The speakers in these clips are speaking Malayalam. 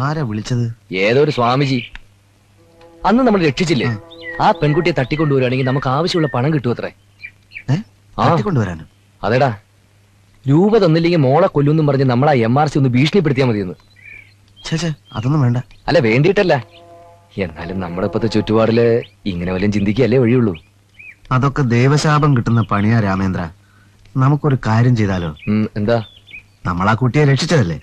ആരാ വിളിച്ചത്? ഏതോ ഒരു സ്വാമിജി. അന്ന് നമ്മൾ രക്ഷിച്ചില്ലേ, ആ പെൺകുട്ടിയെ തട്ടിക്കൊണ്ടുവരുവാണെങ്കിൽ നമുക്ക് ആവശ്യമുള്ള പണം കിട്ടുമത്രേ. തട്ടിക്കൊണ്ടുവരാനോ? അതെടാ, രൂപ തന്നില്ലെങ്കിൽ മോളെ കൊല്ലുന്നും പറഞ്ഞ് നമ്മളാ MRC ഒന്ന് ഭീഷണിപ്പെടുത്തിയാൽ മതിയെന്ന്. ചേച്ചേ അതൊന്നും വേണ്ട. അല്ല, വേണ്ടിയിട്ടല്ല, എന്നാലും നമ്മുടെ ഇപ്പത്തെ ചുറ്റുപാടില് ഇങ്ങനെ വല്ലതും ചിന്തിക്കുകയല്ലേ വഴിയുള്ളൂ. അതൊക്കെ ദൈവശാപം കിട്ടുന്ന പണിയാ രാമേന്ദ്ര. നമുക്കൊരു കാര്യം ചെയ്താലോ? എന്താ? നമ്മൾ ആ കുട്ടിയെ രക്ഷിച്ചതല്ലേ,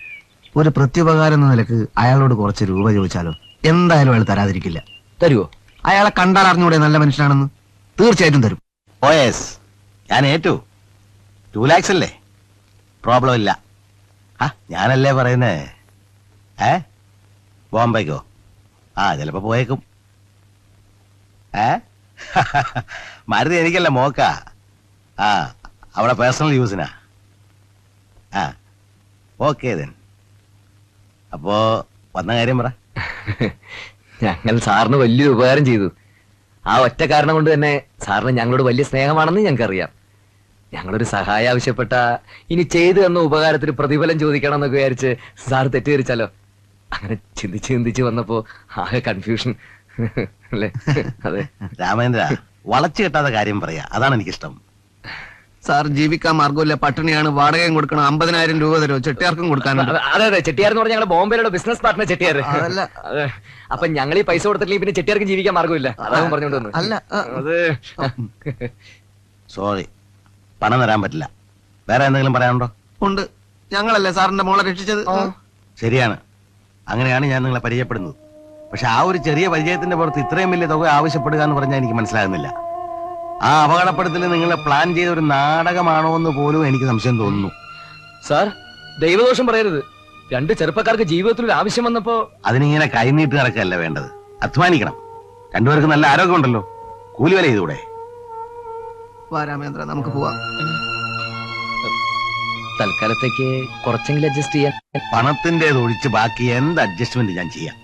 ഒരു പ്രത്യുപകാരം എന്ന നിലക്ക് അയാളോട് കുറച്ച് രൂപ ചോദിച്ചാലോ? എന്തായാലും അയാൾ തരാതിരിക്കില്ല. തരുവോ? അയാളെ കണ്ടാൽ അറിഞ്ഞൂടെ നല്ല മനുഷ്യനാണെന്ന്? തീർച്ചയായിട്ടും തരും. ഞാൻ ഏറ്റു. 2 lakhs അല്ലേ? പ്രോബ്ലം ഇല്ല. ഞാനല്ലേ പറയുന്നേ. ബോംബെക്കോ? ചിലപ്പോ പോയേക്കും. മരുതി എനിക്കല്ല, മോക്ക. അവിടെ പേഴ്സണൽ യൂസിനാ. Okay then. അപ്പോ വന്ന കാര്യം പറ. ഞങ്ങൾ സാറിന് വലിയൊരു ഉപകാരം ചെയ്തു. ആ ഒറ്റ കാരണം കൊണ്ട് തന്നെ സാറിന് ഞങ്ങളോട് വലിയ സ്നേഹമാണെന്ന് ഞങ്ങൾക്കറിയാം. ഞങ്ങളൊരു സഹായം ആവശ്യപ്പെട്ട ഇനി ചെയ്തു തന്ന ഉപകാരത്തിന് പ്രതിഫലം ചോദിക്കണം എന്നൊക്കെ വിചാരിച്ച് സാർ തെറ്റിദ്ധരിച്ചാലോ? അങ്ങനെ ചിന്തിച്ച് വന്നപ്പോ ആകെ കൺഫ്യൂഷൻ അല്ലേ? അതെ രാമേന്ദ്ര, വളച്ചു കെട്ടാത്ത കാര്യം പറയാ, അതാണ് എനിക്കിഷ്ടം. സാർ ജീവിക്കാൻ മാർഗമില്ല, പട്ടിണിയാണ്, വാടകയും കൊടുക്കണം, 50,000 രൂപ തരുമോ? ചെട്ടിയാർക്കും കൊടുക്കാനുണ്ട്. അതെ, ചെട്ടിയാർ എന്ന് പറഞ്ഞാൽ ഞങ്ങളുടെ ബോംബെയിലുള്ള ബിസിനസ് പാർട്ട്ണർ ചെട്ടിയാർ. അതല്ല, അതെ. അപ്പൊ ഞങ്ങൾ ഈ പൈസ കൊടുത്തിട്ടില്ലെങ്കിൽ പിന്നെ ചെട്ടിയാർക്കും ജീവിക്കാൻ മാർഗമില്ല. അതാകും പറഞ്ഞോണ്ട് വന്നു. അല്ല, അത് സോറി, പണം തരാൻ പറ്റില്ല. വേറെ എന്തെങ്കിലും പറയാനുണ്ടോ? ഉണ്ട്. ഞങ്ങളല്ലേ സാറിന്റെ മോളെ രക്ഷിച്ചത്? ശരിയാണ്, അങ്ങനെയാണ് ഞാൻ നിങ്ങളെ പരിചയപ്പെടുന്നത്. പക്ഷെ ആ ഒരു ചെറിയ പരിചയത്തിന്റെ പുറത്ത് ഇത്രയും വലിയ തുക ആവശ്യപ്പെടുക എന്ന് പറഞ്ഞാൽ എനിക്ക് മനസ്സിലാകുന്നില്ല. ആ അപകടപ്പെടുത്തൽ നിങ്ങളെ പ്ലാൻ ചെയ്ത ഒരു നാടകമാണോ എന്ന് പോലും എനിക്ക് സംശയം തോന്നുന്നു. സാർ, ദൈവദോഷം പറയരുത്. 2 ചെറുപ്പക്കാർക്ക് ജീവിതത്തിൽ ഒരു ആവശ്യം വന്നപ്പോ അതിനിങ്ങനെ കൈനീട്ട് നടക്കല്ല വേണ്ടത്. അധ്വാനിക്കണം. 2 പേർക്ക് നല്ല ആരോഗ്യമുണ്ടല്ലോ, കൂലിവില ചെയ്തൂടെ? രാമേന്ദ്ര, നമുക്ക് പോവാം. തൽക്കാലത്തേക്ക് കുറച്ചെങ്കിലും അഡ്ജസ്റ്റ് ചെയ്യാൻ. പണത്തിന്റേത് ഒഴിച്ച് ബാക്കി എന്ത് അഡ്ജസ്റ്റ്മെന്റ് ഞാൻ ചെയ്യാം.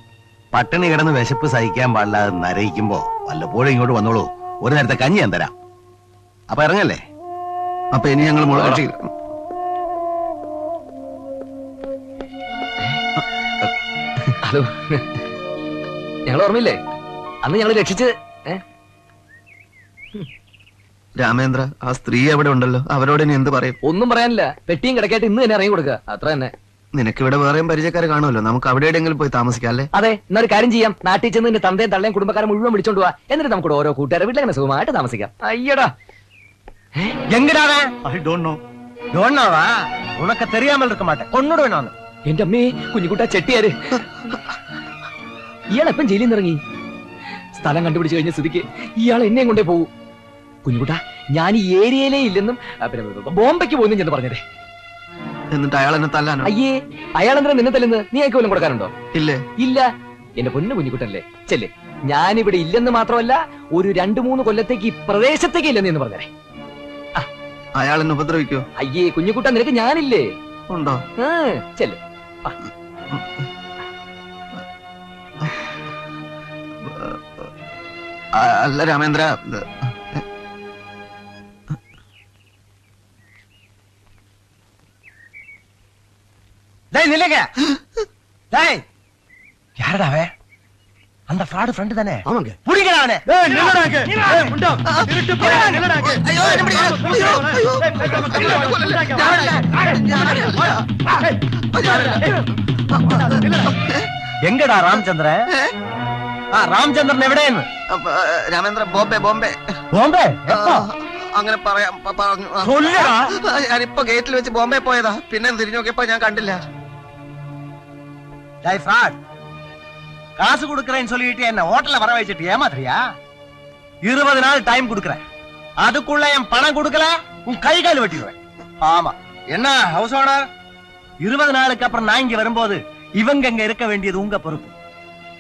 പട്ടിണി കിടന്ന് വിശപ്പ് സഹിക്കാൻ പാടില്ലാതെ നരയിക്കുമ്പോ വല്ലപ്പോഴും ഇങ്ങോട്ട് വന്നോളൂ, ഒരു നേരത്തെ കഞ്ഞി ഞാൻ തരാം. അപ്പൊ ഇറങ്ങല്ലേ? അപ്പൊ ഇനി ഞങ്ങൾ മോളെ രക്ഷിക്കും. ഹലോ, ഞങ്ങൾ ഓർമ്മയില്ലേ അന്ന് ഞങ്ങൾ രക്ഷിച്ച്? രാമേന്ദ്ര, ആ സ്ത്രീ എവിടെ ഉണ്ടല്ലോ, അവരോട് ഇനി എന്ത് പറയും? ഒന്നും പറയാനില്ല. പെട്ടിയും കിടക്കായിട്ട് ഇന്ന് തന്നെ ഇറങ്ങി കൊടുക്കുക, അത്ര തന്നെ. നിനക്കിവിടെ വേറെയും പരിചയക്കാര് കാണുമല്ലോ, നമുക്ക് അവിടെ എവിടെയെങ്കിലും പോയി താമസിക്കാം അല്ലേ? അതെ, എന്നൊരു കാര്യം ചെയ്യാം. നാട്ടിൽ ചെന്ന് നിന്റെ തന്തയും തള്ളയും കുടുംബക്കാരെ മുഴുവൻ വിളിച്ചോണ്ട് പോവാ. എന്നിട്ട് നമുക്ക് ഓരോ കൂട്ടുകാരെ വീട്ടിൽ അങ്ങനെ സുഖമായിട്ട് താമസിക്കാം. അയ്യടാ, എങ്ങനെയാണ്? ഉനക്ക് തെരിയാമൽ இருக்க மாட்டேன், കൊന്നുടുവേ நான். എന്റെ അമ്മേ, കുഞ്ഞുകുട്ട ചെട്ടിയാര് ഇയാൾ എപ്പം ജയിലിൽ നിന്ന് ഇറങ്ങി? സ്ഥലം കണ്ടുപിടിച്ചു കഴിഞ്ഞ സ്ഥിതിക്ക് ഇയാൾ എന്നെയും കൊണ്ടേ പോകൂ. കുഞ്ഞുകുട്ട, ഞാൻ ഈ ഏരിയയിലേ ഇല്ലെന്നും ബോംബെക്ക് പോകുന്നു ചെന്ന് പറഞ്ഞതേ. എന്നിട്ട് അയാൾ എന്നെ തല്ലാനോ? അയ്യേ, അയാൾ എന്തിനാ നിന്നെ തല്ലുന്നത്? നീ അയക്ക് വല്ലതും കൊടുക്കാനുണ്ടോ? ഇല്ലേ. ഇല്ല, എന്റെ പൊന്നു കുഞ്ഞുകുട്ടല്ലേ, ചെല്ലേ. ഞാനിവിടെ ഇല്ലെന്ന് മാത്രമല്ല, ഒരു 2-3 കൊല്ലത്തേക്ക് ഈ പ്രദേശത്തേക്ക് ഇല്ലെന്ന് എന്ന് പറഞ്ഞേ. അയാൾ എന്നെ ഉപദ്രവിക്കോ? അയ്യേ കുഞ്ഞുകുട്ട, നിനക്ക് ഞാനില്ലേ? ഉണ്ടോ? ചെല്ലേ. അല്ല രാമേന്ദ്ര, யாரடாவே? அந்த ஃப்ராட் ஃப்ரெண்ட் தானே? ஆமாங்க. புடிங்கடா அவனை. ஏய் நில்லடாங்க. ஏய் முண்டா. இருட்டு போடா நில்லடாங்க. ஐயோ என்ன பிடிங்க. எங்கடா ராமச்சந்திரன்? രാമചന്ദ്രൻ എവിടെയെന്ന്? രാമേന്ദ്ര, ബോംബെ. ബോംബെ? അങ്ങനെ പറയാം പറഞ്ഞു. ഞാനിപ്പോ ഗേറ്റിൽ വെച്ച് ബോംബെ പോയതാ, പിന്നെ തിരിഞ്ഞു നോക്കിയപ്പോ ഞാൻ കണ്ടില്ല. காசு கொடுக்கறேன்னு சொல்லிட்டு என்ன ஹோட்டல்ல வர வச்சிட்டு ஏமாத்துறியா? 20 நாள் டைம் கொடுக்கறேன். அதுக்குள்ள என் பணம் கொடுக்கல உன் கை கால் வெட்டிடுவேன். ஆமா. என்ன ஹவுஸ் ஓனர்? 20 நாளுக்கு அப்புறம் நான் இங்க வரும்போது இவங்க இங்க இருக்க வேண்டியது உங்க பொறுப்பு.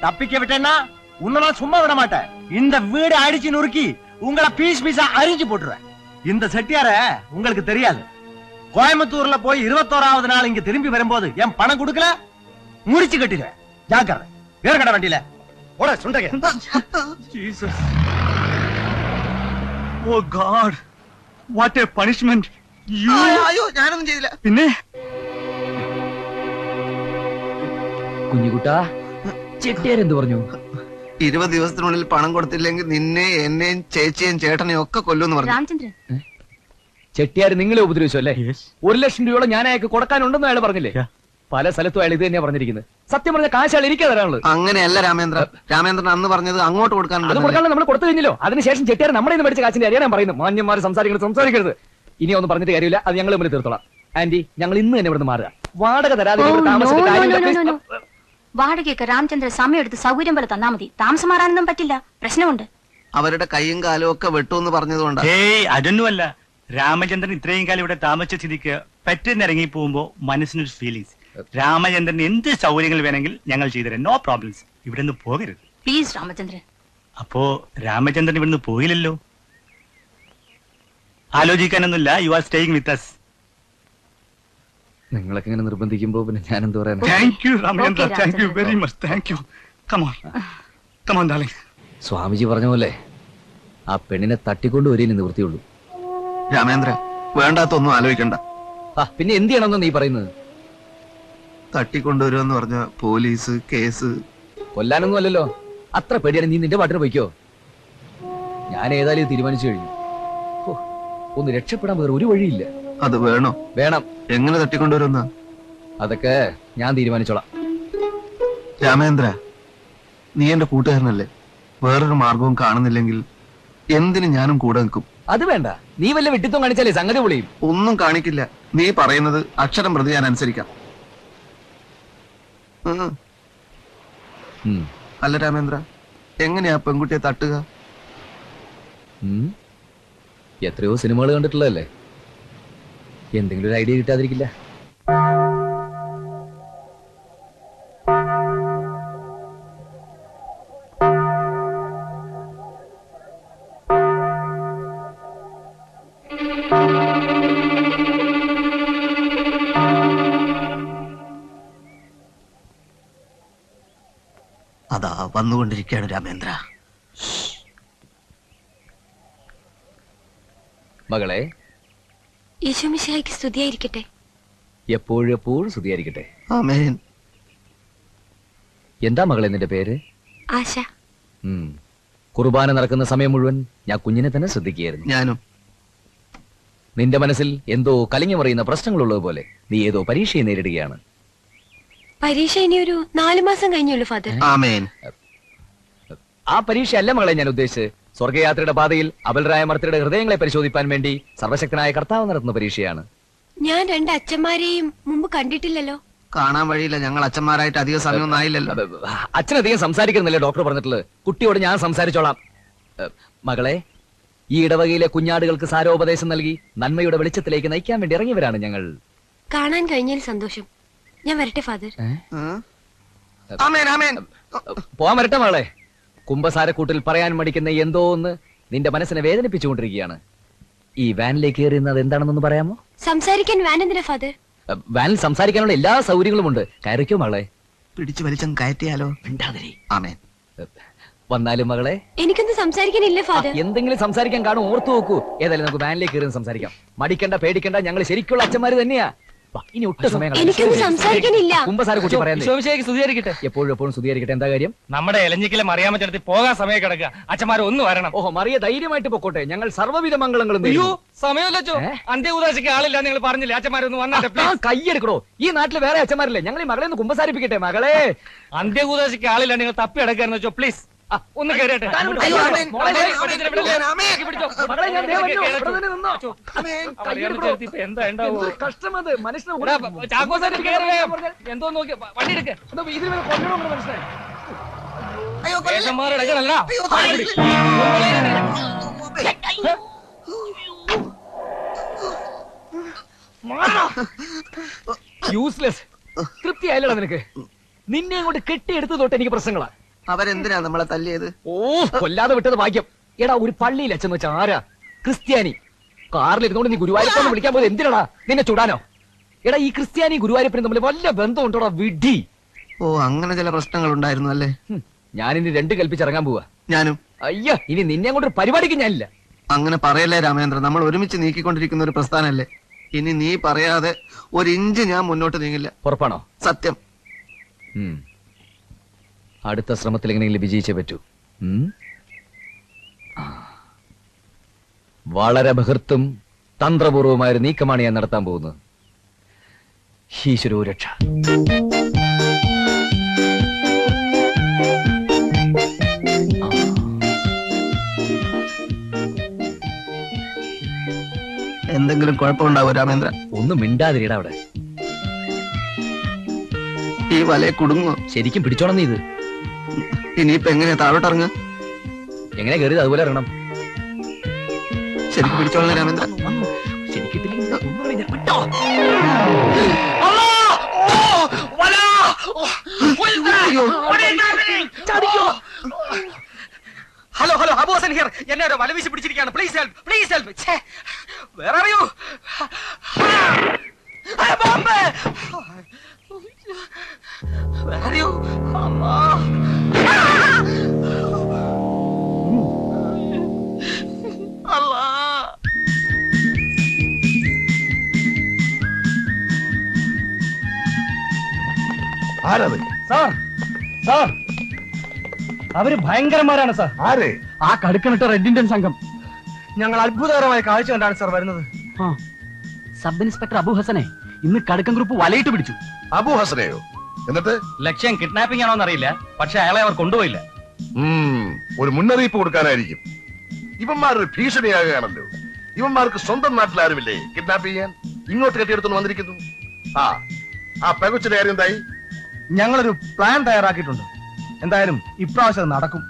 தப்பிக்க விட்டேன்னா உன்னை நான் சும்மா விட மாட்டேன். இந்த வீடு அடிச்சு நொறுக்கி உங்களை பீஸ் பீஸா அரிஞ்சு போட்டுருவேன். இந்த செட்டியார உங்களுக்கு தெரியாது. கோயம்புத்தூர்ல போய் 21வது நாள் இங்க திரும்பி வரும்போது என் பணம் கொடுக்கல முடிச்சு கட்டிடுவேன். ஜாக்கிரதை. வேற கடை வண்டியில ஓட சுண்டக. Jesus, oh God, what a punishment. അയ്യോ, ഞാനൊന്നും ചെയ്തില്ല. പിന്നെ കുഞ്ഞിക്കുട്ടാ, ചെട്ടിയാരെന്ത് പറഞ്ഞു? 20 ദിവസത്തിനുള്ളിൽ പണം കൊടുത്തില്ലെങ്കിൽ നിന്നെ എന്നെയും ചേച്ചിയും ചേട്ടനെയും ഒക്കെ കൊല്ലുമെന്ന് പറഞ്ഞു. രാമചന്ദ്രൻ, ചെട്ടിയാര് നിങ്ങളെ ഉപദ്രവിച്ചു അല്ലേ? Yes. 1 ലക്ഷം രൂപയോളം ഞാൻ അയാൾക്ക് കൊടുക്കാനുണ്ടെന്ന് അയാൾ പറഞ്ഞില്ലേ? Yeah. പല സ്ഥലത്തും അയാൾ ഇത് തന്നെയാ പറഞ്ഞിരിക്കുന്നത്. സത്യം പറഞ്ഞ കാശ് അയാൾ ഇരിക്കാ തരാനുള്ളത്. അങ്ങനെയല്ല രാമേന്ദ്രൻ അന്ന് പറഞ്ഞത് അങ്ങോട്ട് അത് കൊടുക്കാനുള്ളത്. കൊടുക്കാനുള്ള നമ്മൾ കൊടുത്തു കഴിഞ്ഞല്ലോ. അതിനുശേഷം ചെട്ടിയാർ നമ്മുടെ നിന്ന് മേടിച്ച കാശിന്റെ അറിയാൻ പറയുന്നത്. മാന്യന്മാർ സംസാരിക്കരുത്. ഇനി ഒന്നും പറഞ്ഞിട്ട് കാര്യമില്ല. അത് ഞങ്ങൾ മുന്നിൽ തീർത്തോളാം. ആന്റി, ഞങ്ങൾ ഇന്ന് തന്നെ ഇവിടുന്ന് മാറുക. വാടക തരാതെ ഓ, ഇവിടെ no, താമസിച്ചിട്ട് no, കാര്യമില്ല. no, no, no, no. Please. വാടകയൊക്കെ Ramachandran സമയം എടുത്ത് സൗകര്യം പോലെ തന്നാ മതി. താമസം മാറാനൊന്നും പറ്റില്ല, പ്രശ്നമുണ്ട്. അവരുടെ കൈയും കാലും ഒക്കെ വെട്ടുമെന്ന് പറഞ്ഞതുകൊണ്ടാ. ഏയ് അതൊന്നുമല്ല. രാമചന്ദ്രൻ ഇത്രയും കാലം ഇവിടെ താമസിച്ച സ്ഥിതിക്ക് പെട്ടെന്ന് ഇറങ്ങി പോകുമ്പോ മനസ്സിനൊരു ഫീലിങ്സ്. രാമചന്ദ്രൻ എന്ത് സൗകര്യങ്ങൾ വേണമെങ്കിൽ ഞങ്ങൾ ചെയ്തുതരാം. No problems. ഇവിടെ നിന്ന് പോകരുത്. പ്ലീസ് രാമചന്ദ്രൻ. അപ്പോ രാമചന്ദ്രൻ ഇവിടുന്ന് പോയില്ലല്ലോ. ആലോചിക്കാനൊന്നുമില്ല. You are staying with us. നിങ്ങളൊക്കെ ഇങ്ങനെ നിർബന്ധിക്കുമ്പോ പിന്നെ ഞാൻ എന്ത് പറയാൻ? Thank you Ramachandra. Okay, thank you Ramachandran. Very much. Thank you. Come on darling. Swamiji പറഞ്ഞ പോലെ ആ പെണ്ണിനെ തട്ടിക്കൊണ്ട് വരേ നിവൃത്തിയുള്ളൂ. രാമേന്ദ്ര, വേണ്ടാത്തൊന്നും ആലോചിക്കണ്ട. പിന്നെ എന്ത് ചെയ്യണമെന്ന് നീ പറയുന്നത്? തട്ടിക്കൊണ്ടുവരുമെന്ന് പറഞ്ഞ പോലീസ് കേസ്. കൊല്ലാനൊന്നും അല്ലല്ലോ. അത്ര പേടിയാണ്. നീ നിന്റെ പാട്ടിന് പോയിക്കോ. ഞാൻ ഏതായാലും ഇത് തീരുമാനിച്ചു കഴിഞ്ഞു. ഹോ, ഒന്ന് രക്ഷപ്പെടാൻ വേറെ ഒരു വഴിയില്ല. അത് വേണോ? വേണം. എങ്ങനെ തട്ടിക്കൊണ്ടുവരുന്ന? അതൊക്കെ ഞാൻ തീരുമാനിച്ചോളാം. രാമേന്ദ്ര, നീ എന്റെ കൂട്ടുകാരനല്ലേ? വേറൊരു മാർഗവും കാണുന്നില്ലെങ്കിൽ എന്തിന് ഞാനും കൂടെ നിൽക്കും. അത് വേണ്ട. നീ വല്ല വിട്ടിത്വം കാണിച്ചാലേ സംഗതി പൊളിയും. ഒന്നും കാണിക്കില്ല. നീ പറയുന്നത് അക്ഷരം പ്രതി ഞാൻ അനുസരിക്കാം. അല്ല രാമേന്ദ്ര, എങ്ങനെയാ പെൺകുട്ടിയെ തട്ടുക? എത്രയോ സിനിമകൾ കണ്ടിട്ടുള്ളതല്ലേ. എന്തെങ്കിലും ഒരു ഐഡിയ കിട്ടാതിരിക്കില്ല. അതാ വന്നുകൊണ്ടിരിക്കുകയാണ് രാമേന്ദ്ര. മകളെ, ഈശോമിശിഹായ്ക്ക് സ്തുതിയായിരിക്കട്ടെ. എപ്പോഴും സ്തുതിയായിരിക്കട്ടെ. ആമേൻ. എന്താ മകളെ നിന്റെ പേര്? ആശ. കുർബാന നടക്കുന്ന സമയം മുഴുവൻ ഞാൻ കുഞ്ഞിനെ തന്നെ ശ്രദ്ധിക്കുകയായിരുന്നു. ഞാനും. നിന്റെ മനസ്സിൽ എന്തോ കലിങ്ങി മറിയുന്ന പ്രശ്നങ്ങളുള്ളത് പോലെ നീ ഏതോ പരീക്ഷയെ നേരിടുകയാണ്. പരീക്ഷ ഇനി ഒരു 4 മാസം കഴിഞ്ഞുള്ളൂ ഫാദർ. ആമേൻ. ആ പരീക്ഷ അല്ല മകളെ ഞാൻ ഉദ്ദേശിച്ച്. സ്വർഗയാത്രയുടെ പാതയിൽ അബലരായ മർത്തരുടെ ഹൃദയങ്ങളെ പരിശോധിപ്പാൻ വേണ്ടി സർവശക്തനായ കർത്താവ് നടത്തുന്ന പരീക്ഷയാണ്. ഞാൻ 2 അച്ഛന്മാരെയും മുമ്പ് കണ്ടിട്ടില്ലല്ലോ. കാണാൻ വഴിയില്ല. ഞങ്ങൾ അച്ഛന്മാരായിട്ട് അധിക സമയമൊന്നും ആയില്ലല്ലോ. അച്ഛനധികം സംസാരിക്കുന്നില്ലേ ഡോക്ടർ പറഞ്ഞിട്ടുള്ളത്? കുട്ടിയോട് ഞാൻ സംസാരിച്ചോളാം. മകളെ, ഈ ഇടവകയിലെ കുഞ്ഞാടുകൾക്ക് സാരോപദേശം നൽകി നന്മയുടെ വെളിച്ചത്തിലേക്ക് നയിക്കാൻ വേണ്ടി ഇറങ്ങിയവരാണ് ഞങ്ങൾ. കാണാൻ കഴിഞ്ഞതിൽ സന്തോഷം. ഞാൻ വരട്ടെ ഫാദർ. ആമേൻ, ആമേൻ. പോവാൻ വരട്ടെ മകളെ. കുംഭസാരക്കൂട്ടിൽ പറയാൻ മടിക്കുന്ന എന്തോ ഒന്ന് നിന്റെ മനസ്സിനെ വേദനിപ്പിച്ചുകൊണ്ടിരിക്കുകയാണ്. ഈ വാനിലേക്ക് കയറിയുന്നത് എന്താണെന്നൊന്ന് പറയാമോ? സംസാരിക്കാൻ വാൻ എന്തിനാ ഫാദർ? വാനിൽ സംസാരിക്കാനുള്ള എല്ലാ സൗകര്യങ്ങളും ഉണ്ട്. കയറിക്കോ മകളെ. പിടിച്ചു വലിച്ചങ്ങ് കയറ്റിയാലോ? മിണ്ടാതിരി. ആമേൻ. വന്നാലും മകളെ, എനിക്കൊന്നും സംസാരിക്കാനില്ല ഫാദർ. എന്തെങ്കിലും സംസാരിക്കാൻ കാണും, ഓർത്തു നോക്കൂ. ഏതായാലും നമുക്ക് വാനിലേക്ക് കയറി സംസാരിക്കാം. മടിക്കണ്ട, പേടിക്കണ്ട. ഞങ്ങൾ ശരിക്കുള്ള അച്ഛന്മാര് തന്നെയാ. വാ, ഇനി ഒട്ടും സമയം എനിക്കൊന്നും സംസാരിക്കാനില്ല. കുംഭസാരക്കുട്ടി പറയാൻ എപ്പോഴും സ്തുതിയായിരിക്കട്ടെ. എന്താ കാര്യം? നമ്മുടെ എലഞ്ഞിക്കലെ മറിയാമ്മ ചേട്ടത്തി പോകാൻ സമയം കിടക്കുക. അച്ഛന്മാരെ ഒന്ന് വരണം. ഓഹോ, മറിയ ധൈര്യമായിട്ട് പൊക്കോട്ടെ. ഞങ്ങൾ സർവ്വവിധ മംഗളങ്ങളും അയ്യോ, നേരുന്നു. സമയമല്ലോ. അന്ത്യകൂതാശിക്ക് ആളില്ല നിങ്ങൾ പറഞ്ഞില്ലേ? അച്ഛന്മാരൊന്ന് വന്നട്ടെ പ്ലീസ്. കൈയെടുക്കണോ? ഈ നാട്ടിൽ വേറെ അച്ഛന്മാരില്ലേ? ഞങ്ങൾ ഈ മകളെ ഒന്ന് കുമ്പസാരിപ്പിക്കട്ടെ. മകളെ, അന്ത്യകൂതാശിക്ക് ആളില്ല നിങ്ങൾ തപ്പി അടക്കാന്ന് വെച്ചോ പ്ലീസ്. ഒന്ന് കയറിയട്ടെ. അയ്യോ, ആമേൻ. ആമേൻ. മകളെ, ഞാൻ ദേ വന്നു. ഇവിടെ തന്നെ നിന്നോ. കൈയെടുക്കണോ? എന്താ ഉണ്ടാവോ? കഷ്ടമത് മനുഷ്യനെ ചാക്കോസാരി എന്തോ നോക്കി വണ്ടി എടുക്ക. ഇതിൽ കൊല്ലണോ മനസ്സിലായി? വേഷന്മാരടക്കണല്ല. യൂസ്ലെസ്. തൃപ്തിയായില്ലടാ നിനക്ക്? നിന്നെ അങ്ങോട്ട് കെട്ടിയെടുത്ത് തൊട്ട് എനിക്ക് പ്രശ്നങ്ങളാ. അവരെന്തിനാ നമ്മളെ തല്ലിയത്? ഓ, കൊല്ലാതെ വിട്ടത് ഭാഗ്യം. എടാ, ഒരു പള്ളിയിൽ അച്ഛൻ വെച്ച ആരാ? ക്രിസ്ത്യാനി. കാറിലിരുന്നോണ്ട് നീ ഗുരുവായൂരപ്പനെ വിളിക്കാൻ പോയത് എന്തിനാടാ? നിന്നെ ചുടാനോ? എടാ, ഈ ക്രിസ്ത്യാനി ഗുരുവായൂരപ്പനും തമ്മിൽ വല്ല ബന്ധമുണ്ടോടാ? വിഡി. ഓ, അങ്ങനെ ചില പ്രശ്നങ്ങൾ ഉണ്ടായിരുന്നു അല്ലേ? ഞാനിനി 2 കൽപ്പിച്ചിറങ്ങാൻ പോവാ. ഞാനും. അയ്യ, ഇനി നിന്നെ അങ്ങോട്ട് ഒരു പരിപാടിക്ക് ഞാനില്ല. അങ്ങനെ പറയല്ലേ രാമേന്ദ്ര. നമ്മൾ ഒരുമിച്ച് നീക്കിക്കൊണ്ടിരിക്കുന്ന ഒരു പ്രസ്ഥാനല്ലേ. ഇനി നീ പറയാതെ 1 ഇഞ്ച് ഞാൻ മുന്നോട്ട് നീങ്ങില്ല. ഉറപ്പാണോ? സത്യം. അടുത്ത ശ്രമത്തിൽ എങ്ങനെയെങ്കിലും വിജയിച്ചേ പറ്റൂ. വളരെ ബഹൃത്തും തന്ത്രപൂർവമായ നീക്കമാണ് ഞാൻ നടത്താൻ പോകുന്നത്. ഈശ്വരോ രക്ഷ. എന്തെങ്കിലും കുഴപ്പമുണ്ടാവോ രാമേന്ദ്ര? ഒന്നും മിണ്ടാതിരിടാ അവിടെ. ഈ വലയെ കുടുങ്ങോ? ശരിക്കും പിടിച്ചോണം നീ ഇത്. ഇനിയിപ്പോ എങ്ങനെയാ താഴോട്ടിറങ്ങ? എങ്ങനെ കയറിയത് അതുപോലെ ഇറങ്ങണം. ശരിക്കും പിടിച്ചോളാം Ramendra. Hello hello, Abu Hasan here. എന്നെ ഒരു വല വീശി പിടിച്ചിരിക്കുകയാണ്. Please help, please help. Where are you? Bomb! Where are you? ആരത്? സാർ, സാർ, അവര് ഭയങ്കരന്മാരാണ് സാർ. ആര്? ആ കടുക്കനിട്ട റെഡ് ഇന്ത്യൻ സംഘം. ഞങ്ങൾ അത്ഭുതകരമായ കാഴ്ച കണ്ടാണ് സാർ വരുന്നത്. സബ് ഇൻസ്പെക്ടർ അബു ഹസനെ ഇന്ന് കടുക്കൻ ഗ്രൂപ്പ് വലയിട്ട് പിടിച്ചു. അബു ഹസനെയോ? എന്നിട്ട് ലക്ഷ്യം കിഡ്നാപ്പിംഗ് ആണോന്ന് അറിയില്ല, പക്ഷെ അയാളെ അവർ കൊണ്ടുപോയില്ല. ഒരു മുന്നറിയിപ്പ് കൊടുക്കാനായിരിക്കും. ഇവന്മാരൊരു ഭീഷണിയാകുകയാണല്ലോ. ഇവന്മാർക്ക് സ്വന്തം നാട്ടിൽ ആരുമില്ലേ കിഡ്നാപ്പ് ചെയ്യാൻ? ഇങ്ങോട്ട് കെട്ടിയെടുത്തു വന്നിരിക്കുന്നു. ആ പെകുച്ചിന്റെ കാര്യം എന്തായി? ഞങ്ങളൊരു പ്ലാൻ തയ്യാറാക്കിയിട്ടുണ്ട്. എന്തായാലും ഇപ്രാവശ്യം അത് നടക്കും.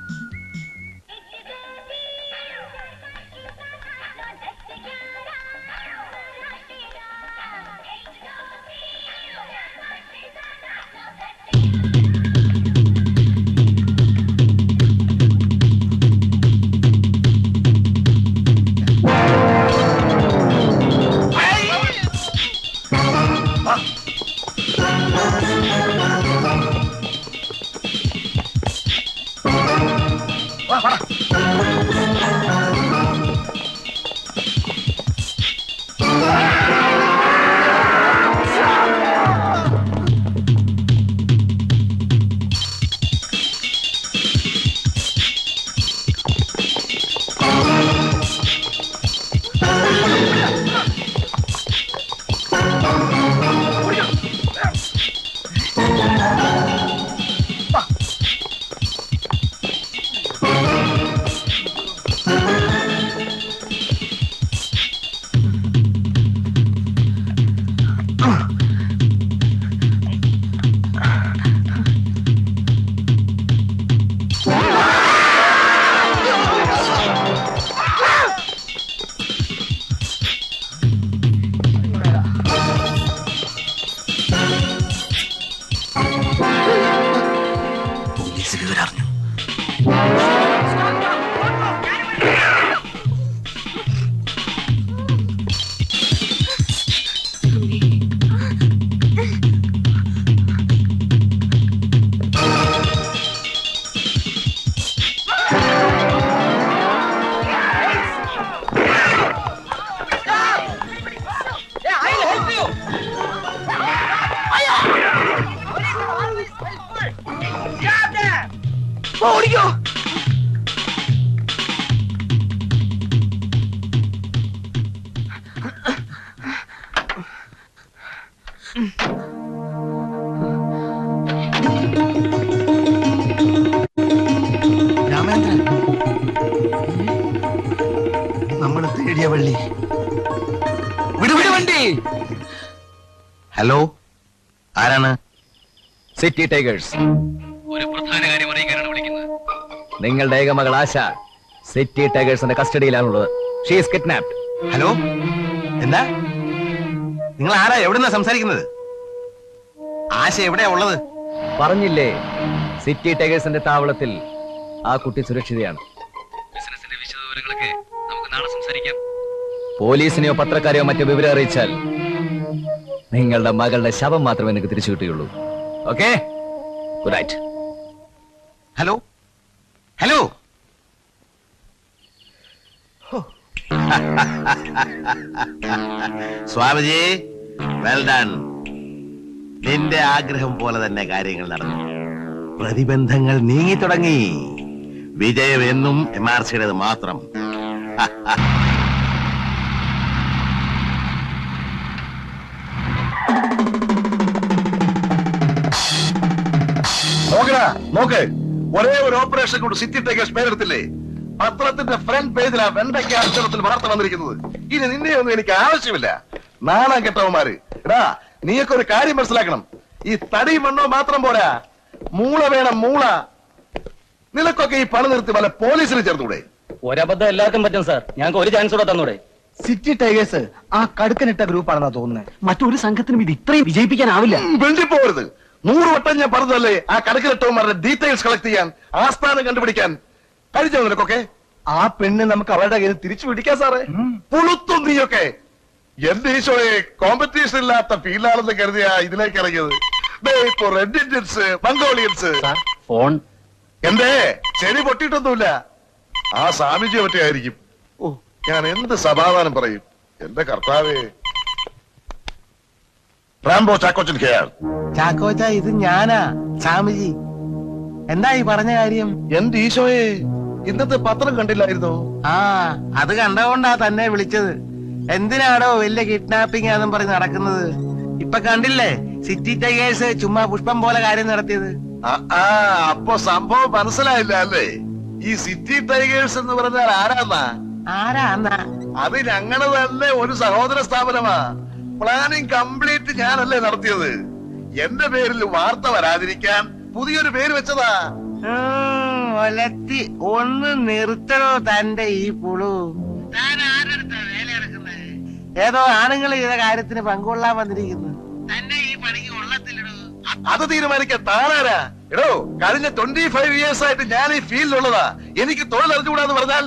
രാമേന്ദ്രൻ, നമ്മള് തേടിയ വള്ളി. വണ്ടി. ഹലോ, ആരാണ്? City tigers. ഒരു പ്രധാന കാര്യം അറിയിക്കാനാണ് വിളിക്കുന്നത്. നിങ്ങളുടെ ഏക മകൾ ആശ സിറ്റി ടൈഗേഴ്സിന്റെ കസ്റ്റഡിയിലാണുള്ളത്. She is kidnapped. ഹലോ, എന്താ? നിങ്ങൾ ആരാ? എവിടുന്നാ സംസാരിക്കുന്നത്? ആശ എവിടെയാ ഉള്ളത്? പറഞ്ഞില്ലേ, സിറ്റി ടൈഗേഴ്സിന്റെ താവളത്തിൽ ആ കുട്ടി സുരക്ഷിതയാണ്. ബിസിനസിന്റെ വിശദവിവരങ്ങളൊക്കെ നമുക്ക് നാളെ സംസാരിക്കാം. പോലീസിനെയോ പത്രക്കാരെയോ മറ്റോ വിവരം അറിയിച്ചാൽ നിങ്ങളുടെ മകളുടെ ശവം മാത്രമേ നിങ്ങൾക്ക് തിരിച്ചു കിട്ടുകയുള്ളൂ. Okay, good night. Hello, hello. Swamiji, well done. നിന്റെ ആഗ്രഹം പോലെ തന്നെ കാര്യങ്ങൾ നടന്നു. പ്രതിബന്ധങ്ങൾ നീങ്ങി തുടങ്ങി. വിജയം എന്നും MRCയുടേത് മാത്രം. നോക്ക്, ഒരേ ഒരു ഓപ്പറേഷൻ കൊണ്ട് സിറ്റി ടൈഗേഴ്സ് പേരെടുത്തില്ലേ? പത്രത്തിന്റെ ഫ്രണ്ട് പേജിലാ വെണ്ടയ്ക്ക അക്ഷരത്തിൽ വാർത്ത വന്നിരിക്കുന്നത്. ഇനി നിന്നെയൊന്നും എനിക്ക് ആവശ്യമില്ല. നാണം കെട്ടവന്മാര്. എടാ, നീയൊക്കെ ഒരു കാര്യം മനസ്സിലാക്കണം. ഈ തടി മണ്ണോ മാത്രം പോരാ, മൂള വേണം, മൂള. നിനക്കൊക്കെ ഈ പണി നിർത്തി വല്ല പോലീസിന് ചേർത്തൂടെ? ഒരബദ്ധം എല്ലാവർക്കും പറ്റും സാർ. ഞങ്ങൾക്ക് ഒരു ചാൻസ് കൂടെ തന്നൂടെ? സിറ്റി ടൈഗേഴ്സ് ആ കടുക്കനിട്ട ഗ്രൂപ്പാണെന്നാ തോന്നുന്നത്. മറ്റൊരു സംഘത്തിനും ഇത് ഇത്രയും വിജയിപ്പിക്കാനാവില്ല. വെണ്ടിപ്പോകരുത്. 100 വട്ടം ഞാൻ പറഞ്ഞതല്ലേ ആ കടുക്കനിട്ടവന്മാരുടെ ഡീറ്റെയിൽസ് കളക്ട് ചെയ്യാൻ, ആസ്ഥാനം കണ്ടുപിടിക്കാൻ. കഴിച്ചോ നിനക്കൊക്കെ? ആ പെണ്ണ് നമുക്ക് അവരുടെ കയ്യിൽ തിരിച്ചു പിടിക്കാം സാറേ. പുളുത്തും നീയൊക്കെ. എന്റെ ഈശോയെ, കോമ്പറ്റീഷൻ ഇല്ലാത്ത ഫീൽഡാണെന്ന് കരുതിയാ ഇതിലേക്ക് ഇറങ്ങിയത്. ഇപ്പൊ റെഡ് ഇന്ത്യൻസ്, മംഗോളിയൻസ്. ഫോൺ എന്റെ ചെടി പൊട്ടിയിട്ടൊന്നുമില്ല. ആ സ്വാമിജിയെ പറ്റിയായിരിക്കും. ഓ, ഞാൻ എന്ത് സമാധാനം പറയും എന്റെ കർത്താവേ. Rambo Chackochan care. ചാക്കോച്ച, ഇത് ഞാനാ, സ്വാമിജി. എന്താ ഈ പറഞ്ഞ കാര്യം? എന്റെ ഈശോയെ, ഇന്നത്തെ പത്രം കണ്ടില്ലായിരുന്നോ? ആ, അത് കണ്ടതുകൊണ്ടാ തന്നെ വിളിച്ചത്. എന്തിനാടോ വലിയ കിഡ്നാപ്പിംഗ് ആണെന്നും പറഞ്ഞ് നടക്കുന്നത്? ഇപ്പൊ കണ്ടില്ലേ സിറ്റി ടൈഗേഴ്സ് ചുമ്മാ പുഷ്പം പോലെ കാര്യം നടത്തിയത്? അപ്പൊ സംഭവം മനസ്സിലായില്ല അല്ലേ? ഈ സിറ്റി ടൈഗേഴ്സ് എന്ന് പറഞ്ഞാൽ ആരാന്നാ? ആരാന്നാ? അത് ഞങ്ങള് തന്നെ ഒരു സഹോദര സ്ഥാപനമാ. പ്ലാനിങ് കംപ്ലീറ്റ് ഞാനല്ലേ നടത്തിയത്. എന്റെ പേരിൽ വാർത്ത വരാതിരിക്കാൻ പുതിയൊരു പേര് വെച്ചതാ. ഒലത്തി ഒന്ന് നിർത്തണോ തന്റെ ഈ പുളു? താൻ ആരെടുത്താ വേല എടുക്കുന്നത്? ഏതോ ആണുങ്ങൾ ചെയ്ത കാര്യത്തിന് പങ്കുകൊള്ളാൻ വന്നിരിക്കുന്നു. തന്നെ ഈ പണിക്ക് കൊള്ളത്തില്ലടോ. അത് തീരുമാനിക്കാൻ താനാരാ? എടോ, കഴിഞ്ഞ 25 years ആയിട്ട് ഞാൻ ഈ ഫീൽഡിലുള്ളതാ. എനിക്ക് തൊഴിൽ അറിഞ്ഞുകൂടാന്ന് പറഞ്ഞാൽ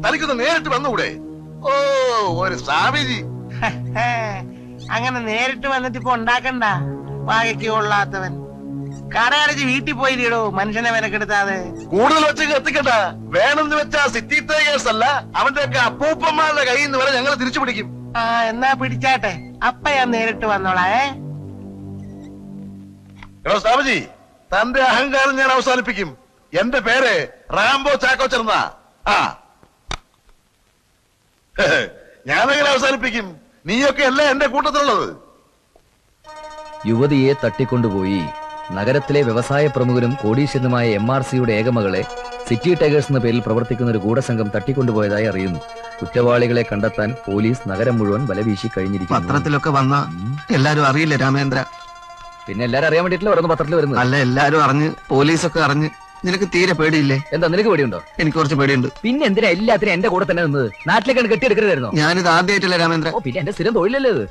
തനിക്കൊന്ന് നേരിട്ട് വന്നുകൂടെ? ഓ, ഒരു സ്വാമിജി. അങ്ങനെ നേരിട്ട് വന്നിട്ട് ഇപ്പൊ ഉണ്ടാക്കണ്ട. വാകയ്ക്ക് കൊള്ളാത്തവൻ. കടയടച്ച് വീട്ടിൽ പോയില്ലടോ മനുഷ്യനെ വിലക്കെടുത്താതെ. കൂടുതൽ വെച്ച് എത്തിക്കണ്ട. വേണമെന്ന് വെച്ചാ സിറ്റി ടൈഗേഴ്സ് അല്ല, അവന്റെയൊക്കെ അപ്പൂപ്പന്മാരുടെ കയ്യിൽ നിന്ന് വരെ ഞങ്ങൾ തിരിച്ചു പിടിക്കും. ആ, എന്നാ പിടിച്ചാട്ടെ. അപ്പ ഞാൻ നേരിട്ട് വന്നോളാ. എടോ സ്വാമിജി, തന്റെ അഹങ്കാരം ഞാൻ അവസാനിപ്പിക്കും. എന്റെ പേര് റാംബോ ചാക്കോച്ചെന്നാ. ആ, ഞാനെങ്ങനെ അവസാനിപ്പിക്കും? നീയൊക്കെ അല്ലേ എന്റെ കൂട്ടത്തിലുള്ളത്? യുവതിയെ തട്ടിക്കൊണ്ടുപോയി നഗരത്തിലെ വ്യവസായ പ്രമുഖനും കോടീശ്വരനുമായ MRCയുടെ ഏകമകളെ സിറ്റി ടൈഗേഴ്സ് എന്ന പേരിൽ പ്രവർത്തിക്കുന്ന ഒരു ഗൂഢസംഘം തട്ടിക്കൊണ്ടുപോയതായി അറിയുന്നു. കുറ്റവാളികളെ കണ്ടെത്താൻ പോലീസ് നഗരം മുഴുവൻ വലവീശി കഴിഞ്ഞിരിക്കുന്നു. പത്രത്തിലൊക്കെ വന്ന എല്ലാരും അറിയില്ല രാമേന്ദ്ര. പിന്നെ എല്ലാരും അറിയാൻ വേണ്ടിയിട്ടില്ല വരുന്നു പത്രത്തിൽ വരുന്നത്. അല്ല, എല്ലാരും അറിഞ്ഞ്, പോലീസൊക്കെ അറിഞ്ഞ്. നിനക്ക് തീരെ പേടിയില്ലേ? എന്താ, നിനക്ക് പേടിയുണ്ടോ? എനിക്ക് കുറച്ച് പേടിയുണ്ട്. പിന്നെ എന്തിനാ എല്ലാത്തിനും എന്റെ കൂടെ തന്നെ നിന്നത്? നാട്ടിലേക്കാണ് കെട്ടിയെടുക്കരുതായിരുന്നോ? ഞാനിത് ആദ്യമായിട്ടല്ലേ രാമേന്ദ്ര. ഓ, പിന്നെ എന്റെ സ്ഥിരം തൊഴിലല്ലേ ഇത്.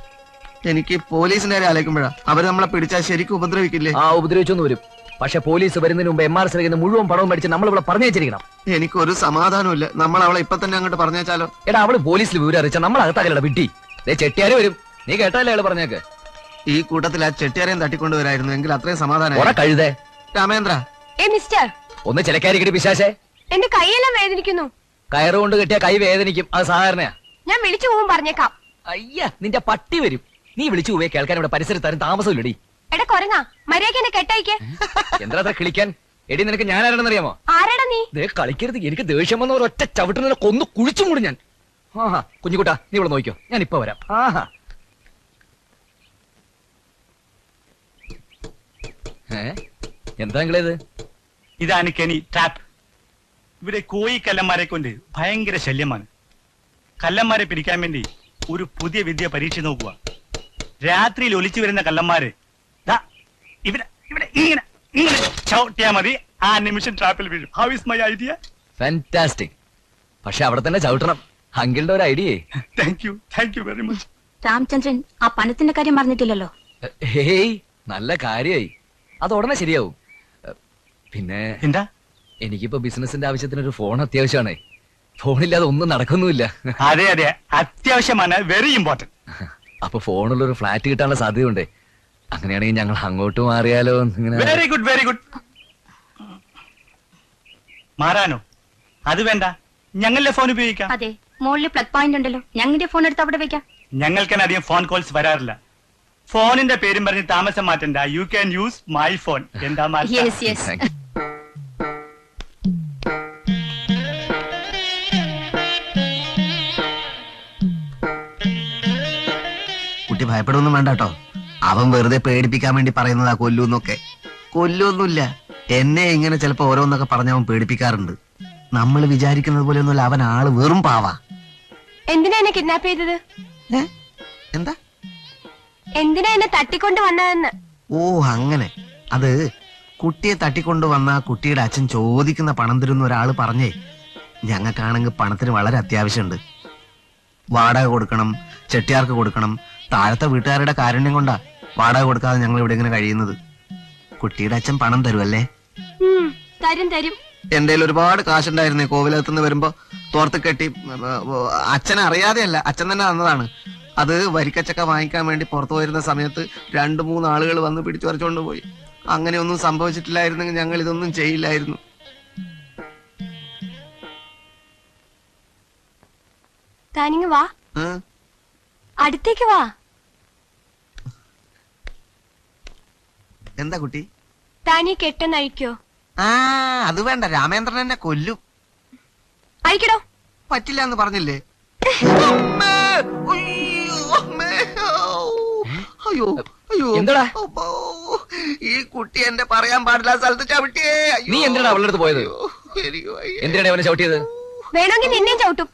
എനിക്ക് പോലീസിന്റെ കാര്യം ആലോചിക്കുമ്പോഴാ അവര് നമ്മളെ പിടിച്ചാൽ ശരിക്കും ഉപദ്രവിക്കില്ലേ? ആ, ഉപദ്രവിച്ചൊന്നും വരും. പക്ഷെ പോലീസ് വരുന്നതിന് മുമ്പ് MRC മുഴുവൻ പണവും മേടിച്ച് നമ്മളിവിടെ പറഞ്ഞു വെച്ചിരിക്കണം. എനിക്കൊരു സമാധാനമില്ല. നമ്മൾ അവളെ ഇപ്പൊ തന്നെ അങ്ങോട്ട് പറഞ്ഞേച്ചാലോ? എടാ, അവള് പോലീസിൽ വിവരം അറിയിച്ചാൽ നമ്മൾ അകത്താകലടാ വിട്ടി. ചെട്ടിയാര് വരും. നീ കേട്ടല്ലേ അയാള് പറഞ്ഞേക്ക്. ഈ കൂട്ടത്തിൽ ആ ചെട്ടിയാരെയും തട്ടിക്കൊണ്ടുവരായിരുന്നു എങ്കിൽ അത്രയും സമാധാനം. കഴുതേ രാമേന്ദ്ര, മിസ്റ്റർ, ഒന്ന് ചിലക്കാരിക്കടി പിശാശേ. എന്റെ കൈയെല്ലാം വേദനിക്കുന്നു. കയറുകൊണ്ട് കെട്ടിയ കൈ വേദനിക്കും, അത് സാധാരണയാ. ഞാൻ വിളിച്ചു പോകും പറഞ്ഞേക്കാം. അയ്യ, നിന്റെ പട്ടി വരും. നീ വിളിച്ചു പോവേ, കേൾക്കാൻ ഇവിടെ പരിസരത്താരും താമസമില്ലടി. എടാ കൊരങ്ങ, മര്യാദയ്ക്ക് എന്നെ കെട്ടയക്ക്. എന്താ കിളിക്കാൻ? എടി, നിനക്ക് ഞാൻ ആരാണെന്നറിയാമോ? ആരാടാ നീ? കളിക്കരുത്. എനിക്ക് ദേഷ്യം വന്ന ഒരൊറ്റ ചവിട്ടുന്ന കൊന്നു കുഴിച്ചു മൂടും ഞാൻ. ആഹാ, കുഞ്ഞുകുട്ടാ, നീ ഇവിടെ നോക്കിയോ, ഞാൻ ഇപ്പൊ വരാം. ആഹാ, എന്താ ഇത്? ഇതാണ് കെനി ട്രാപ്പ്. ഇവിടെ കോയി കല്ലന്മാരെ കൊണ്ട് ഭയങ്കര ശല്യമാണ്. കല്ലന്മാരെ പിടിക്കാൻ വേണ്ടി ഒരു പുതിയ വിദ്യ പരീക്ഷ നോക്കുക. രാത്രിയിൽ ഒലിച്ചു വരുന്ന കല്ലന്മാര് ഇവിടെ ഇവിടെ ഇങ്ങനെ ഇങ്ങനെ ചവിട്ടിയാ മതി, ആ നിമിഷം ട്രാപ്പിൽ വീഴും. How is my idea? Fantastic. പക്ഷെ അവിടെ തന്നെ ചവിട്ടണം. അങ്കിളുടെ ഒരു idea. Thank you very much. Ramachandran ആ പണത്തിന്റെ കാര്യം പറഞ്ഞിട്ടില്ലല്ലോ. ഹേയ്, നല്ല കാര്യമായി. അത് ഉടനെ ശരിയാവും. പിന്നെ എന്താ, എനിക്കിപ്പോ ബിസിനസിന്റെ ആവശ്യത്തിനൊരു ഫോൺ അത്യാവശ്യമാണ്. ഫോണില്ലാതെ ഒന്നും നടക്കുന്നുമില്ല. അതെ അതെ, അത്യാവശ്യമാണ്, വെരി ഇമ്പോർട്ടന്റ്. അപ്പൊ ഫോണുള്ള ഒരു ഫ്ലാറ്റ് കിട്ടാനുള്ള സാധ്യതയുണ്ട്. അങ്ങനെയാണെങ്കിൽ ഞങ്ങൾ അങ്ങോട്ട് മാറിയാലോ? Very good very good. മാറാനോ? അത് വേണ്ട, ഞങ്ങളുടെ ഫോൺ ഉപയോഗിക്കാം. അതെ, മുകളിൽ പ്ലഗ് പോയിന്റ് ഉണ്ടല്ലോ. ഞങ്ങളുടെ ഫോൺ എടുത്ത് അവിടെ വെക്കാം. ഞങ്ങൾക്ക് അധികം ഫോൺ കോൾസ് വരാറില്ല. ഫോണിന്റെ പേരും പറഞ്ഞ് താമസം മാറ്റണ്ട. You can use my phone. എന്താ മാറ്റം? Yes yes. കുട്ടി ഭയപ്പെടുമൊന്നും വേണ്ട കേട്ടോ. അവൻ വെറുതെ പേടിപ്പിക്കാൻ വേണ്ടി പറയുന്നതാ കൊല്ലൂന്നൊക്കെ. കൊല്ലൊന്നുമില്ല. എന്നെ ഇങ്ങനെ ചിലപ്പോ ഓരോന്നൊക്കെ പറഞ്ഞ് അവൻ പേടിപ്പിക്കാറുണ്ട്. നമ്മൾ വിചാരിക്കുന്നത് പോലെ ഒന്നുമില്ല. അവൻ ആള് വെറും പാവാ. എന്തിനാ എന്നെ കിഡ്നാപ്പ് ചെയ്തത്? എന്താ? എന്തിനാ എന്നെ തട്ടിക്കൊണ്ട് വന്നതെന്ന്? ഓ അങ്ങനെ. അത് കുട്ടിയെ തട്ടിക്കൊണ്ടു വന്ന കുട്ടിയുടെ അച്ഛൻ ചോദിക്കുന്ന പണം തരുന്ന ഒരാള് പറഞ്ഞേ. ഞങ്ങൾക്കാണെങ്കിൽ പണത്തിന് വളരെ അത്യാവശ്യമുണ്ട്. വാടക കൊടുക്കണം, ചെട്ടിയാർക്ക് കൊടുക്കണം. താഴത്തെ വീട്ടുകാരുടെ കാരുണ്യം കൊണ്ടാ വാടക കൊടുക്കാതെ ഞങ്ങൾ ഇവിടെ ഇങ്ങനെ കഴിയുന്നത്. കുട്ടിയുടെ അച്ഛൻ പണം തരുമല്ലേ? തരും തരും. എന്റെ ഒരുപാട് കാശുണ്ടായിരുന്നേ. കോവിലകത്തുനിന്ന് വരുമ്പോ തോർത്ത് കെട്ടി. അച്ഛനെ അറിയാതെയല്ല, അച്ഛൻ തന്നെ തന്നതാണ്. അത് വരിക്കച്ചക്ക വാങ്ങിക്കാൻ വേണ്ടി പുറത്തു പോയിരുന്ന സമയത്ത് 2-3 ആളുകൾ വന്ന് പിടിച്ചു പറിച്ചോണ്ട് പോയി. അങ്ങനെയൊന്നും സംഭവിച്ചിട്ടില്ലായിരുന്നെങ്കിൽ ഞങ്ങൾ ഇതൊന്നും ചെയ്യില്ലായിരുന്നു. താനിങ് വാ, അടുത്തേക്ക് വാ. എന്താ കുട്ടി? താനീ കെട്ടെന്ന് അഴിക്കോ? അത് വേണ്ട, രാമേന്ദ്രൻ എന്നെ കൊല്ലും. അഴിക്കടോ. പറ്റില്ല എന്ന് പറഞ്ഞില്ലേ? അയ്യോ അയ്യോ, എന്താടാ ഈ കുട്ടി എന്റെ പറയാൻ പാടില്ല സ്ഥലത്ത് ചവിട്ടിയേ. നീ എന്തിനാണ് അവളുടെ അടുത്ത് പോയത്? എന്തിനാണ് അവനെ ചവിട്ടിയത്? വേണമെങ്കിൽ നിന്നെ ചവിട്ടും.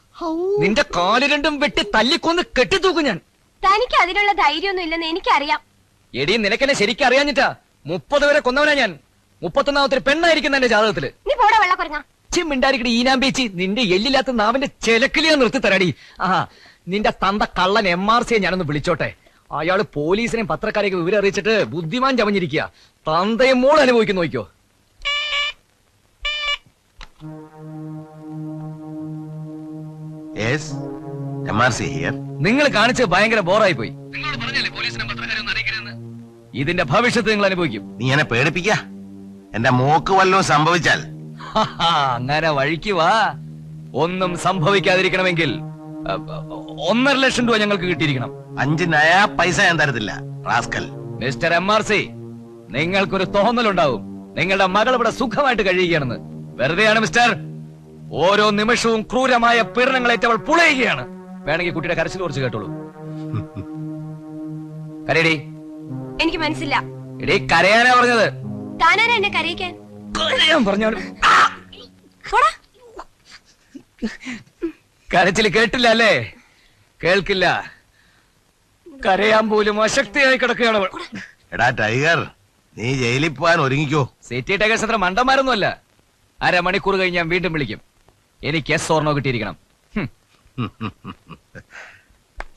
നിന്റെ കാല് രണ്ടും വെട്ടി തല്ലിക്കൊന്ന് കെട്ടിത്തൂക്കും ഞാൻ. തനിക്ക് അതിനുള്ള ധൈര്യമൊന്നും ഇല്ലെന്ന് എനിക്കറിയാം. എടി, നിനക്കെന്നെ ശരിക്കും അറിയാഞ്ഞിട്ടാ. 30 വരെ കൊന്നവനാ ഞാൻ. 31ാമത്തെ പെണ്ണായിരിക്കുന്ന എന്റെ ജാതകത്തില്. നീ പോടാ വെള്ള കുറഞ്ഞ. ചിമ്മിണ്ടായിരിക്കടി ഈനാമ്പേച്ചി. നിന്റെ എല്ലില്ലാത്ത നാവിന്റെ ചെലക്കിലിയാ നിർത്തി തരാടി. നിന്റെ തന്ത കള്ളൻ MRCയെ ഞാനൊന്ന് വിളിച്ചോട്ടെ. അയാള് പോലീസിനെയും പത്രക്കാരെയൊക്കെ വിവരം അറിയിച്ചിട്ട് ബുദ്ധിമാൻ ചമഞ്ഞിരിക്കുക. തന്തയും മോൾ അനുഭവിക്കുന്നു. നോക്കിയോ. നിങ്ങൾ കാണിച്ച് ഭയങ്കര ബോറായി പോയി. ഇതിന്റെ ഭവിഷ്യത്ത് നിങ്ങൾ അനുഭവിക്കും. നീ എന്നെ പേടിപ്പിക്ക. എന്റെ മോക്ക് വല്ലതും സംഭവിച്ചാൽ അങ്ങനെ വഴിക്ക് വാ. ഒന്നും സംഭവിക്കാതിരിക്കണമെങ്കിൽ 1.5 ലക്ഷം രൂപ ഞങ്ങൾക്ക് കിട്ടിയിരിക്കണം. 5 നയാ പൈസ ഞാൻ തരത്തില്ല റാസ്കൽ. മിസ്റ്റർ MRC, നിങ്ങൾക്കൊരു തോന്നലുണ്ടാവും നിങ്ങളുടെ മകൾ ഇവിടെ സുഖമായിട്ട് കഴിയുകയാണെന്ന്. വെറുതെയാണ് മിസ്റ്റർ. ഓരോ നിമിഷവും ക്രൂരമായ പീഡനങ്ങളേറ്റവൾ പുളയുകയാണ്. വേണമെങ്കിൽ കുട്ടിയുടെ കരച്ചിൽ കുറിച്ച് കേട്ടോളൂ. കരയടി. എനിക്ക് മനസ്സില്ല. എടീ, കരയാനാ പറഞ്ഞത്. താനാരാ എന്നെ കരയിക്കാൻ? കരയാൻ പറഞ്ഞോളൂ. കരച്ചിൽ കേട്ടില്ല അല്ലേ? കേൾക്കില്ല. കരയാൻ പോലും അശക്തിയായി കിടക്കുകയാണ് അവൾ. എടാ ടൈഗർ, നീ ജയിലിൽ പോകാൻ ഒരുങ്ങിക്കോ. സിറ്റി ടൈഗേഴ്സ് അത്ര മണ്ടന്മാരൊന്നുമല്ല. 1/2 മണിക്കൂർ കഴിഞ്ഞ് ഞാൻ വീണ്ടും വിളിക്കും. എനിക്ക് യെസ് ഓർ നോ കിട്ടിയിരിക്കണം.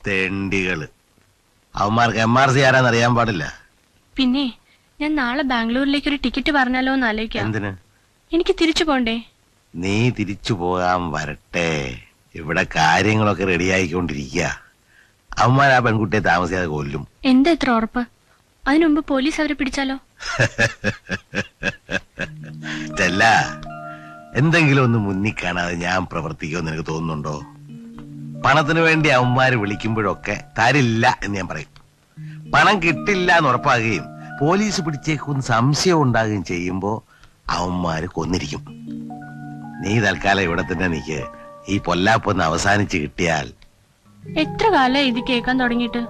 തെണ്ടികള്. അവന്മാർക്ക് MRC ആരാന്ന് അറിയാൻ പാടില്ല. പിന്നെ ഞാൻ നാളെ ബാംഗ്ലൂരിലേക്ക് ഒരു ടിക്കറ്റ് പറഞ്ഞാലോ എന്ന് ആലോചിക്കാം. എന്തിന്? എനിക്ക് തിരിച്ചു പോണ്ടേ? നീ തിരിച്ചു പോകാൻ വരട്ടെ. ഇവിടെ കാര്യങ്ങളൊക്കെ റെഡിയായിക്കൊണ്ടിരിക്കുക. അവന്മാർ ആ പെൺകുട്ടിയെ താമസിയാതെ കൊല്ലും. എന്താ ഇത്ര ഉറപ്പ്? അതിനുമുമ്പ് പോലീസ് അവരെ പിടിച്ചാലോ? ചെല്ല, എന്തെങ്കിലും ഒന്ന് മുന്നിൽ കാണാതെ ഞാൻ പ്രവർത്തിക്കുമെന്ന് നിനക്ക് തോന്നുന്നുണ്ടോ? പണത്തിന് വേണ്ടി അവന്മാര് വിളിക്കുമ്പോഴൊക്കെ തരില്ല എന്ന് ഞാൻ പറയും. പണം കിട്ടില്ല എന്ന് ഉറപ്പാകുകയും പോലീസ് പിടിച്ചേക്കൊന്ന് സംശയം ഉണ്ടാകുകയും ചെയ്യുമ്പോ അവന്മാര് കൊന്നിരിക്കും. നീ തൽക്കാലം ഇവിടെ തന്നെ നിക്ക്. ഈ പൊല്ലാപ്പൊന്ന് അവസാനിച്ച് കിട്ടിയാൽ. എത്ര കാലം ഇത് കേൾക്കാൻ തുടങ്ങിയിട്ട്?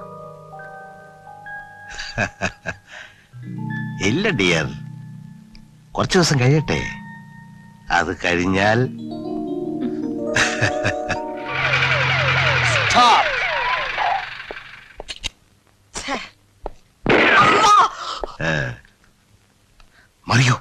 ഇല്ല ഡിയർ, കുറച്ചു ദിവസം കഴിയട്ടെ. അത് കഴിഞ്ഞാൽ മറിയോ.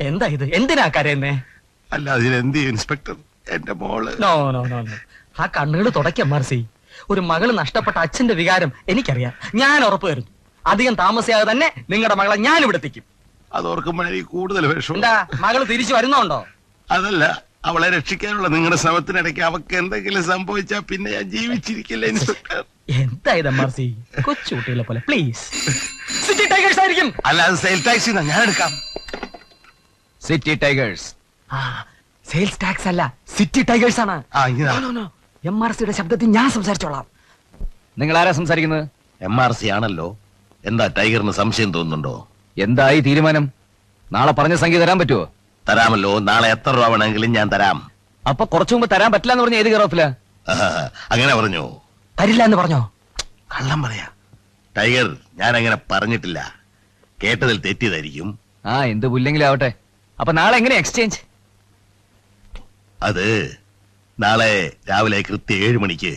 എന്താ ഇത്? എന്തിനാ കരയുന്നേ? അല്ല, അതിനെന്ത് ഇൻസ്പെക്ടർ? എന്റെ മോള്. No no no no. ആ കണ്ണുകൾ തുടയ്ക്കാം MRC. ഒരു മകള് നഷ്ടപ്പെട്ട അച്ഛന്റെ വികാരം എനിക്കറിയാം. ഞാൻ ഉറപ്പ് തരുന്നു, അധികം താമസിയാതെ തന്നെ നിങ്ങളുടെ മകളെ ഞാൻ ഇവിടെ എത്തിക്കും. അതോർക്കുമ്പോഴേ കൂടുതൽ വിഷമം. എന്താ മകള് തിരിച്ചു വരുന്നുണ്ടോ? അതല്ല, അവളെ രക്ഷിക്കാനുള്ള നിങ്ങളുടെ ശ്രമത്തിനിടയ്ക്ക് അവക്ക് എന്തെങ്കിലും സംഭവിച്ചാ പിന്നെ ഞാൻ ജീവിച്ചിരിക്കില്ല ഇൻസ്പെക്ടർ. എന്താ ഇത് MRC? കൊച്ചുകുട്ടികളെ പോലെ പ്ലീസ്. സിറ്റി ടൈഗേഴ്സ് ആയിരിക്കും. അല്ല, അത് സെയിൽ ടാക്സി ഞാൻ എടുക്കാം. City tigers. സെയിൽസ് ടാക്സ് അല്ല, സിറ്റി ടൈഗേഴ്സ് ആണ്. MRCയുടെ ശബ്ദത്തിൽ ഞാൻ സംസാരിച്ചോളാം. നിങ്ങൾ ആരാ സംസാരിക്കുന്നത്? MRC ആണല്ലോ. എന്താ ടൈഗറിന് സംശയം തോന്നുന്നുണ്ടോ? എന്തായി തീരുമാനം? നാളെ പറഞ്ഞ സംഖ്യ തരാൻ പറ്റുമോ? തരാമല്ലോ. നാളെ എത്ര രൂപ വേണമെങ്കിലും ഞാൻ തരാം. അപ്പൊ കുറച്ചു മുമ്പ് തരാൻ പറ്റില്ല എന്ന് പറഞ്ഞ ഏത് കയറോഫില? അങ്ങനെ പറഞ്ഞു? തരില്ല എന്ന് പറഞ്ഞോ? കള്ളം പറയാ ടൈഗർ. ഞാൻ അങ്ങനെ പറഞ്ഞിട്ടില്ല. കേട്ടതിൽ തെറ്റിയതായിരിക്കും. എന്ത് പുല്ലെങ്കിലും ആവട്ടെ. അപ്പൊ നാളെ എങ്ങനെ എക്സ്ചേഞ്ച്? അത് നാളെ രാവിലെ കൃത്യം 7 മണിക്ക്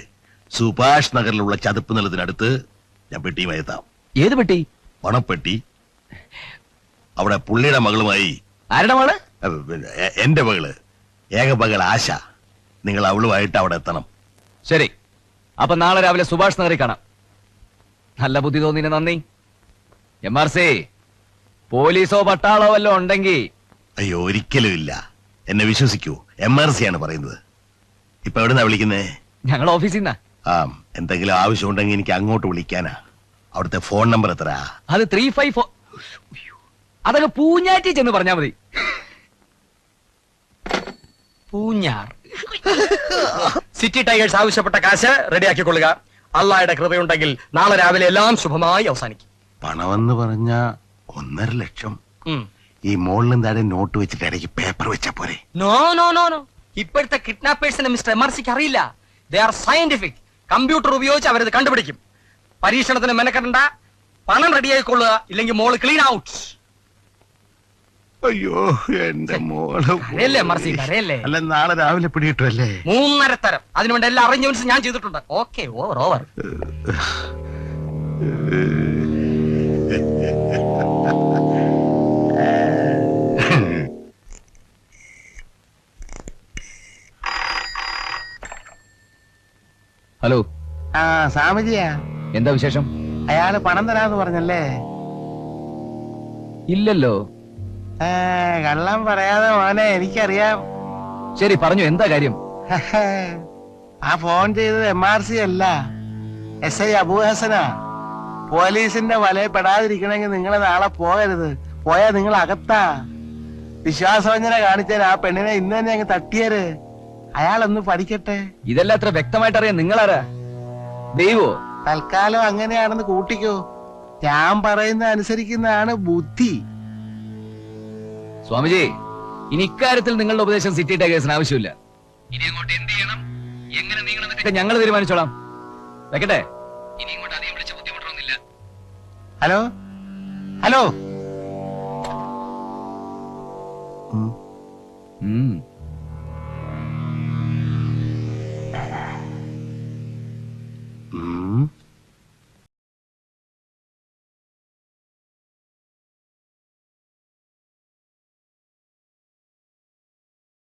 സുഭാഷ് നഗറിലുള്ള ചതുപ്പ് നിലത്തിനടുത്ത് ഞാൻ പെട്ടിയുമായി എത്താം. ഏത് പെട്ടി? പണപ്പെട്ടി. അവിടെ പുള്ളിയുടെ മകളുമായി. ആരുടെ മകള്? എന്റെ മകള്, ഏക മകൾ ആശ. നിങ്ങൾ അവളുമായിട്ട് അവിടെ എത്തണം. ശരി, അപ്പൊ നാളെ രാവിലെ സുഭാഷ് നഗറിൽ കാണാം. നല്ല ബുദ്ധി തോന്നിന് നന്ദി. MRC പോലീസോ പട്ടാളോ വല്ലോ ഉണ്ടെങ്കിൽ. അയ്യോ, ഒരിക്കലും ഇല്ല. എന്നെ വിശ്വസിക്കൂ. MRC ആണ് പറയുന്നത്. ഇപ്പൊ എവിടുന്നാ വിളിക്കുന്നേ? ഞങ്ങൾ ഓഫീസിൽ നിന്നാ. എന്തെങ്കിലും ആവശ്യമുണ്ടെങ്കിൽ എനിക്ക് അങ്ങോട്ട് വിളിക്കാനാ. അവിടുത്തെ ഫോൺ നമ്പർ എത്ര? അത് 354. അതൊക്കെ പൂഞ്ഞാറ്റി ചെന്ന് പറഞ്ഞാ മതി. പൂഞ്ഞാർ. സിറ്റി ടൈഗേഴ്സ് ആവശ്യപ്പെട്ട കാശ് റെഡിയാക്കിക്കൊള്ളുക. അള്ളായുടെ കൃപയുണ്ടെങ്കിൽ നാളെ രാവിലെ എല്ലാം ശുഭമായി അവസാനിക്കും. പണമെന്ന് പറഞ്ഞ 1.5 ലക്ഷം. ഈ മോളിലും താഴെ നോട്ട് വെച്ചിട്ട് ഇടയ്ക്ക് പേപ്പർ വെച്ചാ പോരെ? No no no no. ഇപ്പോഴത്തെ കിഡ്നാപ്പേഴ്സിനെ മിസ്റ്റർ MRCക്ക് അറിയില്ല. They are scientific. കമ്പ്യൂട്ടർ ഉപയോഗിച്ച് അവരത് കണ്ടുപിടിക്കും. പരീക്ഷണത്തിന് മെനക്കെടണ്ട. പണം റെഡിയായിക്കൊള്ളുക, ഇല്ലെങ്കിൽ മോള് ക്ലീൻ ഔട്ട്. അയ്യോ, എന്റെ മോള്. MRC കരയല്ലേ? അല്ല, നാളെ രാവിലെ പിടികിട്ടുമല്ലേ? 3.5 തരം. അതിനുവേണ്ട എല്ലാ അറേഞ്ച്മെന്റ്സും ഞാൻ ചെയ്തിട്ടുണ്ട്. Okay, over. ഹലോ. സാമജിയാ? എന്താ വിശേഷം? അയാള് പണം തരാന്ന് പറഞ്ഞല്ലേ? ഇല്ലല്ലോ. കള്ളം പറയാതെ മോനെ, എനിക്കറിയാം. ശരി, പറഞ്ഞു. എന്താ കാര്യം? ആ ഫോൺ ചെയ്തത് MRC അല്ല, SI അബൂഹസനാ. പോലീസിന്റെ വലയിൽ പെടാതിരിക്കണമെങ്കിൽ നിങ്ങൾ നാളെ പോകരുത്. പോയാ നിങ്ങൾ അകത്താ. വിശ്വാസവഞ്ചന കാണിച്ചാൽ ആ പെണ്ണിനെ ഇന്ന് തന്നെ അങ്ങ് തട്ടിയര്. അയാളൊന്ന് പഠിക്കട്ടെ. ഇതെല്ലാം അത്ര വ്യക്തമായിട്ട് അറിയാം. നിങ്ങളാരാ? ദൈവോ? തൽക്കാലം അങ്ങനെയാണെന്ന് കൂട്ടിക്കോ. ഞാൻ പറയുന്ന അനുസരിക്കുന്നതാണ് ബുദ്ധി. സ്വാമിജി, ഇനി ഇക്കാര്യത്തിൽ നിങ്ങളുടെ ഉപദേശം സിറ്റി ടൈഗേഴ്സിന് ആവശ്യമില്ല. ഇനി അങ്ങോട്ട് എന്ത് ചെയ്യണം, എങ്ങനെ നീങ്ങണം ഞങ്ങൾ തീരുമാനിച്ചോളാം. വെക്കട്ടെ? ഇനി ഇങ്ങോട്ട് അധികം വിളിച്ച് ബുദ്ധിമുട്ടൊന്നുമില്ല. Hello hello.